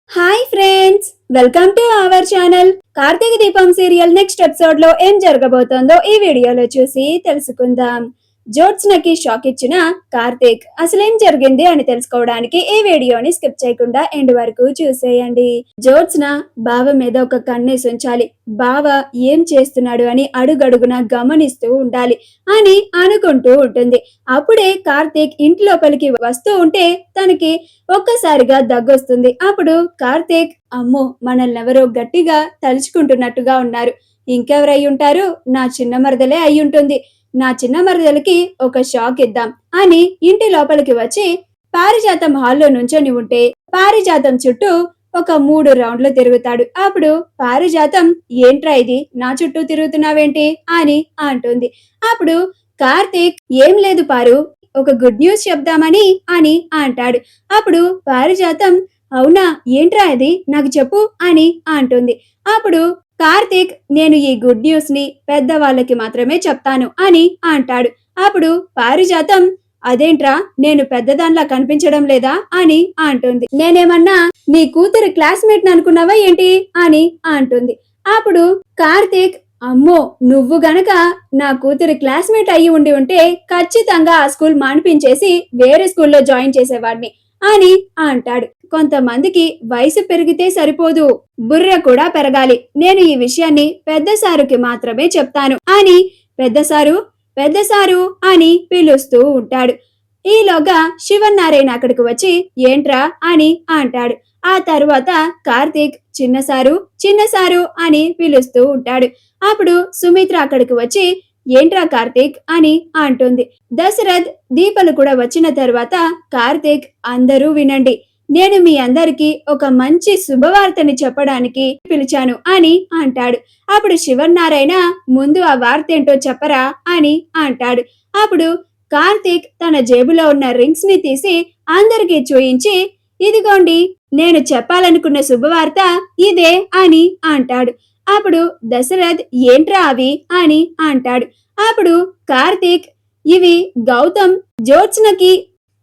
Hi friends, welcome to our channel. Karthika Deepam serial next episode లో ఏం జరగబోతోందో ఈ వీడియోలో చూసి తెలుసుకుందాం. జ్యోత్స్నకి షాక్ ఇచ్చిన కార్తీక్ అసలేం జరిగింది అని తెలుసుకోవడానికి ఈ వీడియోని స్కిప్ చేయకుండా ఎండ్ వరకు చూసేయండి. జ్యోత్స్న బావ మీద ఒక కన్నేసి ఉంచాలి, బావ ఏం చేస్తున్నాడు అని అడుగడుగున గమనిస్తూ ఉండాలి అని అనుకుంటూ ఉంటుంది. అప్పుడే కార్తీక్ ఇంటి లోపలికి వస్తూ ఉంటే తనకి ఒక్కసారిగా దగ్గొస్తుంది. అప్పుడు కార్తీక్, అమ్మో మనల్ని ఎవరో గట్టిగా తలుచుకుంటున్నట్టుగా ఉన్నారు, ఇంకెవరై ఉంటారు, నా చిన్న మరదలే అయి ఉంటుంది, నా చిన్న మరదలకి ఒక షాక్ ఇద్దాం అని ఇంటి లోపలికి వచ్చి పారిజాతం హాల్లో నుంచొని ఉంటే పారిజాతం చుట్టూ ఒక 3 రౌండ్లు తిరుగుతాడు. అప్పుడు పారిజాతం, ఏంట్రా ఇది నా చుట్టూ తిరుగుతున్నావేంటి అని అంటుంది. అప్పుడు కార్తీక్, ఏం లేదు పారు, ఒక గుడ్ న్యూస్ చెప్దామని అని అంటాడు. అప్పుడు పారిజాతం, అవునా ఏంట్రా అది నాకు చెప్పు అని అంటుంది. అప్పుడు కార్తీక్, నేను ఈ గుడ్ న్యూస్ ని పెద్దవాళ్ళకి మాత్రమే చెప్తాను అని అంటాడు. అప్పుడు పారిజాతం, అదేంట్రా నేను పెద్దదానిలా కనిపించడం లేదా అని అంటుంది. నేనేమన్నా నీ కూతురు క్లాస్మేట్ అనుకున్నావా ఏంటి అని అంటుంది. అప్పుడు కార్తీక్, అమ్మో నువ్వు గనక నా కూతురు క్లాస్మేట్ అయ్యి ఉంటే ఖచ్చితంగా ఆ స్కూల్ మానిపించేసి వేరే స్కూల్లో జాయిన్ చేసేవాడిని అని అంటాడు. కొంతమందికి వయసు పెరిగితే సరిపోదు, బుర్ర కూడా పెరగాలి, నేను ఈ విషయాన్ని పెద్ద సారుకి మాత్రమే చెప్తాను అని పెద్దసారు పెద్దసారు అని పిలుస్తూ ఉంటాడు. ఈలోగా శివనారాయణ అక్కడికి వచ్చి ఏంట్రా అని అంటాడు. ఆ తరువాత కార్తీక్ చిన్నసారు చిన్నసారు అని పిలుస్తూ ఉంటాడు. అప్పుడు సుమిత్ర అక్కడికి వచ్చి ఏంట్రా కార్తీక్ అని అంటుంది. దశరథ్ దీపలు కూడా వచ్చిన తర్వాత కార్తీక్, అందరూ వినండి, నేను మీ అందరికీ ఒక మంచి శుభవార్తని చెప్పడానికి పిలిచాను అని అంటాడు. అప్పుడు శివనారాయణ, ముందు ఆ వార్త ఏంటో చెప్పరా అని అంటాడు. అప్పుడు కార్తీక్ తన జేబులో ఉన్న రింగ్స్ ని తీసి అందరికీ చూయించి, ఇదిగోండి నేను చెప్పాలనుకున్న శుభవార్త ఇదే అని అంటాడు. అప్పుడు దశరథ్, ఏంట్రా అవి అని అంటాడు. అప్పుడు కార్తీక్, ఇవి గౌతమ్ జ్యోత్స్నకి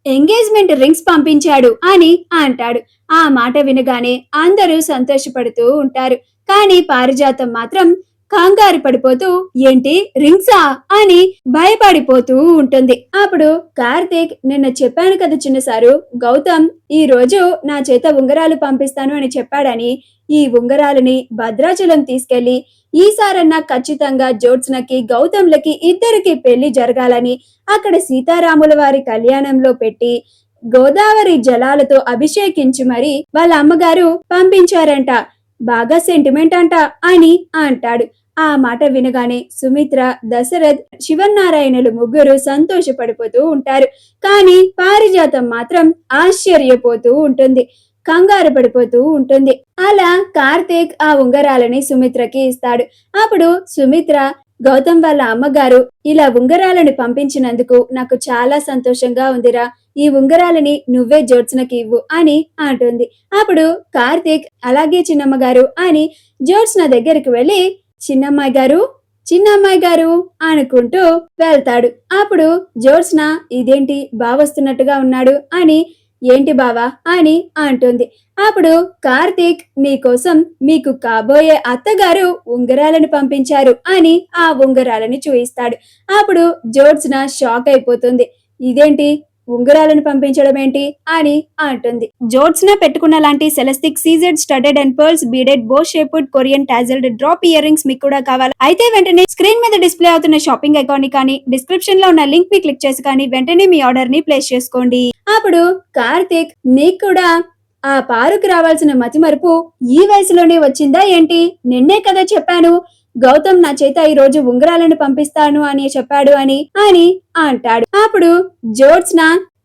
ఎంగేజ్మెంట్ రింగ్స్ పంపించాడు అని అంటాడు. ఆ మాట వినగానే అందరూ సంతోషపడుతూ ఉంటారు. కానీ పారిజాతం మాత్రం కంగారు పడిపోతూ, ఏంటి రింగ్సా అని భయపడిపోతూ ఉంటుంది. అప్పుడు కార్తీక్, నిన్న చెప్పాను కదా చిన్నసారు, గౌతమ్ ఈ రోజు నా చేత ఉంగరాలు పంపిస్తాను అని చెప్పాడని, ఈ ఉంగరాలని భద్రాచలం తీసుకెళ్లి ఈసారన్నా ఖచ్చితంగా జ్యోత్స్నకి గౌతమ్లకి ఇద్దరికి పెళ్లి జరగాలని అక్కడ సీతారాముల వారి కళ్యాణంలో పెట్టి గోదావరి జలాలతో అభిషేకించి మరి వాళ్ళ అమ్మగారు పంపించారంట, బాగా సెంటిమెంట్ అంట అని అంటాడు. ఆ మాట వినగానే సుమిత్ర, దశరథ్, శివనారాయణలు ముగ్గురు సంతోషపడిపోతూ ఉంటారు. కానీ పారిజాతం మాత్రం ఆశ్చర్యపోతూ ఉంటుంది, కంగారు పడిపోతూ ఉంటుంది. అలా కార్తీక్ ఆ ఉంగరాలని సుమిత్రకి ఇస్తాడు. అప్పుడు సుమిత్ర, గౌతమ్ వాళ్ళ అమ్మగారు ఇలా ఉంగరాలను పంపించినందుకు నాకు చాలా సంతోషంగా ఉందిరా, ఈ ఉంగరాలని నువ్వే జ్యోత్స్నకి ఇవ్వు అని అంటుంది. అప్పుడు కార్తీక్, అలాగే చిన్నమ్మగారు అని జ్యోత్స్న దగ్గరికి వెళ్ళి చిన్నమ్మాయి గారు చిన్నమ్మాయి గారు అనుకుంటూ వెళ్తాడు. అప్పుడు జ్యోత్స్న, ఇదేంటి బావస్తున్నట్టుగా ఉన్నాడు అని, ఏంటి బావా అని అంటుంది. అప్పుడు కార్తీక్, మీకోసం మీకు కాబోయే అత్తగారు ఉంగరాలను పంపించారు అని ఆ ఉంగరాలని చూయిస్తాడు. అప్పుడు జ్యోత్స్న షాక్ అయిపోతుంది, ఇదేంటి ఉంగరాలను పంపించడం ఏంటి అని అంటుంది. జ్యోత్స్న పెట్టుకున్న లాంటి celestic CZ studded and pearls beaded bow shaped Korean tasselled drop earrings మీకు కూడా కావాలి అయితే వెంటనే స్క్రీన్ మీద డిస్ప్లే అవుతున్న షాపింగ్ అకౌంట్ ని కానీ డిస్క్రిప్షన్ లో ఉన్న లింక్ ని క్లిక్ చేసి కానీ వెంటనే మీ ఆర్డర్ ని ప్లేస్ చేసుకోండి. అప్పుడు కార్తీక్, నీకు కూడా ఆ పారుకు రావాల్సిన మతిమరుపు ఈ వయసులోనే వచ్చిందా ఏంటి, నిన్నే కదా చెప్పాను గౌతమ్ నా చేత ఈ రోజు ఉంగరాలను పంపిస్తాను అని చెప్పాడు అని అని అంటాడు. అప్పుడు జ్యోత్స్న,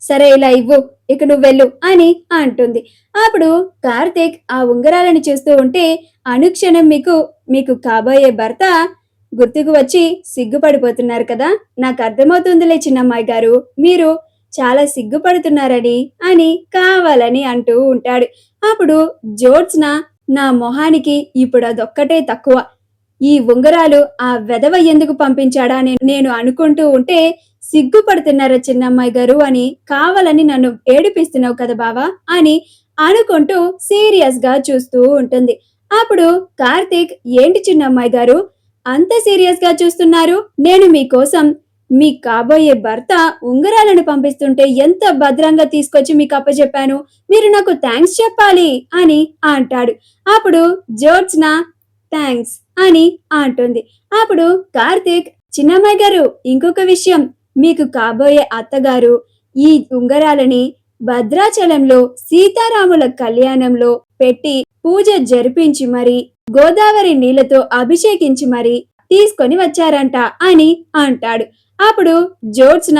సరే ఇలా ఇవ్వు, ఇక నువ్వు వెళ్ళు అని అంటుంది. అప్పుడు కార్తీక్ ఆ ఉంగరాలను చూస్తూ ఉంటే అనుక్షణం మీకు కాబోయే భర్త గుర్తుకు వచ్చి సిగ్గుపడిపోతున్నారు కదా, నాకు అర్థమవుతుందిలే చిన్నమ్మాయి గారు, మీరు చాలా సిగ్గుపడుతున్నారని అని కావాలని అంటూ ఉంటాడు. అప్పుడు జ్యోత్స్న, నా మొహానికి ఇప్పుడు అదొక్కటే తక్కువ, ఈ ఉంగరాలు ఆ వెధవ ఎందుకు పంపించాడా నేను అనుకుంటూ ఉంటే సిగ్గుపడుతున్నారా చిన్నమ్మాయి గారు అని కావాలని నన్ను ఏడిపిస్తున్నావు కదా బావా అని అనుకుంటూ సీరియస్ గా చూస్తూ ఉంటుంది. అప్పుడు కార్తీక్, ఏంటి చిన్నమ్మాయి గారు అంత సీరియస్ గా చూస్తున్నారు? నేను మీకోసం మీ కాబోయే భర్త ఉంగరాలను పంపిస్తుంటే ఎంత భద్రంగా తీసుకొచ్చి మీకు అప్పచెప్పాను. మీరు నాకు థ్యాంక్స్ చెప్పాలి అని అంటాడు. అప్పుడు జ్యోత్స్న థ్యాంక్స్ అని అంటుంది. అప్పుడు కార్తీక్, చిన్నమ్మాయి గారు ఇంకొక విషయం, మీకు కాబోయే అత్తగారు ఈ ఉంగరాలని భద్రాచలంలో సీతారాముల కళ్యాణంలో పెట్టి పూజ జరిపించి మరి గోదావరి నీళ్లతో అభిషేకించి మరి తీసుకొని వచ్చారంట అని అంటాడు. అప్పుడు జ్యోత్స్న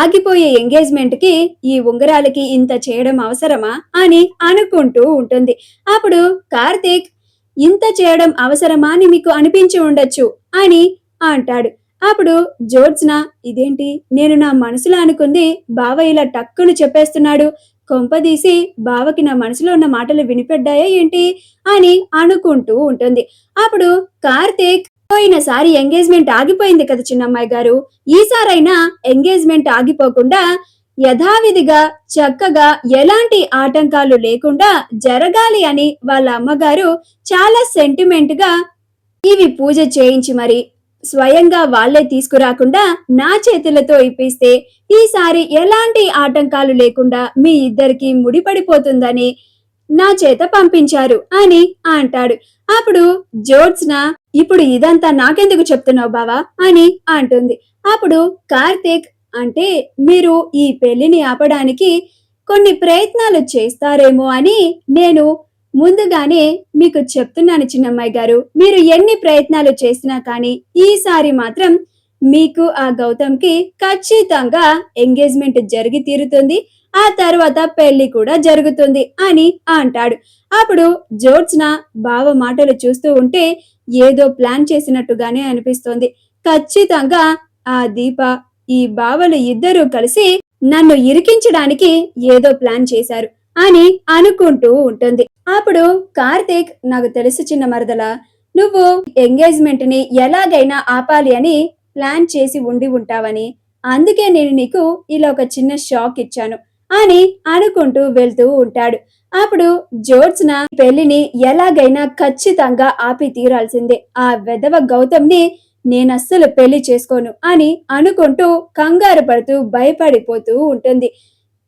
ఆగిపోయే ఎంగేజ్మెంట్ కి ఈ ఉంగరాలకి ఇంత చేయడం అవసరమా అని అనుకుంటూ ఉంటుంది. అప్పుడు కార్తీక్, ఇంత చేయడం అవసరమా అని మీకు అనిపించి ఉండొచ్చు అని అంటాడు. అప్పుడు జ్యోత్స్న, ఇదేంటి నేను నా మనసులో అనుకుంది బావ ఇలా టక్కును చెప్పేస్తున్నాడు, కొంపదీసి బావకి నా మనసులో ఉన్న మాటలు వినిపెడ్డాయా ఏంటి అని అనుకుంటూ ఉంటుంది. అప్పుడు కార్తీక్, పోయినసారి ఎంగేజ్మెంట్ ఆగిపోయింది కదా చిన్నమ్మాయి గారు, ఈసారైనా ఎంగేజ్మెంట్ ఆగిపోకుండా యథావిధిగా చక్కగా ఎలాంటి ఆటంకాలు లేకుండా జరగాలి అని వాళ్ళ అమ్మగారు చాలా సెంటిమెంట్ గా ఇవి పూజ చేయించి మరి స్వయంగా వాళ్లే తీసుకురాకుండా నా చేతులతో ఇప్పిస్తే ఈసారి ఎలాంటి ఆటంకాలు లేకుండా మీ ఇద్దరికి ముడిపడిపోతుందని నా చేత పంపించారు అని అంటాడు. అప్పుడు జ్యోత్స్న, ఇప్పుడు ఇదంతా నాకెందుకు చెప్తున్నావు బావా అని అంటుంది. అప్పుడు కార్తీక్, అంటే మీరు ఈ పెళ్లిని ఆపడానికి కొన్ని ప్రయత్నాలు చేస్తారేమో అని నేను ముందుగానే మీకు చెప్తున్నాను చిన్నమ్మాయి గారు. మీరు ఎన్ని ప్రయత్నాలు చేసినా కానీ ఈసారి మాత్రం మీకు ఆ గౌతమ్కి ఖచ్చితంగా ఎంగేజ్మెంట్ జరిగి తీరుతుంది, ఆ తర్వాత పెళ్లి కూడా జరుగుతుంది అని అంటాడు. అప్పుడు జ్యోత్స్న బావ మాటలు చూస్తూ ఉంటే ఏదో ప్లాన్ చేసినట్టుగానే అనిపిస్తోంది. ఖచ్చితంగా ఆ దీప, ఈ బావలు ఇద్దరూ కలిసి నన్ను ఇరికించడానికి ఏదో ప్లాన్ చేశారు అని అనుకుంటూ ఉంటుంది. అప్పుడు కార్తీక్, నాకు తెలుసు చిన్న మరదల, నువ్వు ఎంగేజ్మెంట్ ని ఎలాగైనా ఆపాలి అని ప్లాన్ చేసి ఉండి ఉంటావని, అందుకే నేను నీకు ఇలా ఒక చిన్న షాక్ ఇచ్చాను అని అనుకుంటూ వెళ్తూ ఉంటాడు. అప్పుడు జ్యోత్స్న పెళ్లిని ఎలాగైనా ఖచ్చితంగా ఆపి తీరాల్సిందే, ఆ వెధవ గౌతమ్ని నేనస్సలు పెళ్లి చేసుకోను అని అనుకుంటూ కంగారు పడుతూ భయపడిపోతూ ఉంటుంది.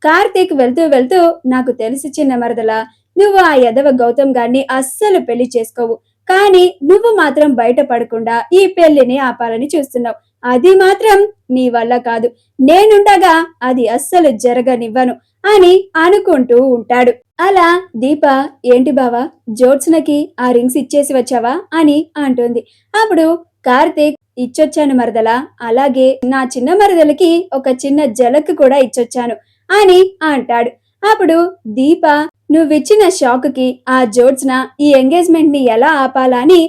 కార్తీక్ వెళ్తూ వెళ్తూ, నాకు తెలిసి చిన్న మరదల, నువ్వు ఆ యదవ గౌతమ్ గారిని అస్సలు పెళ్లి చేసుకోవు, కానీ నువ్వు మాత్రం బయటపడకుండా ఈ పెళ్లిని ఆపాలని చూస్తున్నావు. అది మాత్రం నీ వల్ల కాదు, నేనుండగా అది అస్సలు జరగనివ్వను అని అనుకుంటూ ఉంటాడు. అలా దీప, ఏంటి బావా జ్యోత్స్నకి ఆ రింగ్స్ ఇచ్చేసి వచ్చావా అని అంటుంది. అప్పుడు కార్తీక్, ఇచ్చొచ్చాను మరదలా, అలాగే నా చిన్న మరదలకి ఒక చిన్న జలక్ కూడా ఇచ్చొచ్చాను అని అంటాడు. అప్పుడు దీప, నువ్విచ్చిన షాక్ కి ఆ జ్యోత్స్న ఈ ఎంగేజ్మెంట్ ని ఎలా ఆపాలా అని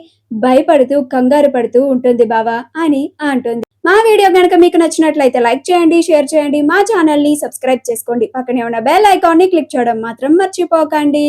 భయపడుతూ కంగారు పడుతూ ఉంటుంది బావా అని అంటుంది. మా వీడియో గనక మీకు నచ్చినట్లయితే లైక్ చేయండి, షేర్ చేయండి, మా ఛానల్ ని సబ్స్క్రైబ్ చేసుకోండి, పక్కనే ఉన్న బెల్ ఐకాన్ ని క్లిక్ చేయడం మాత్రం మర్చిపోకండి.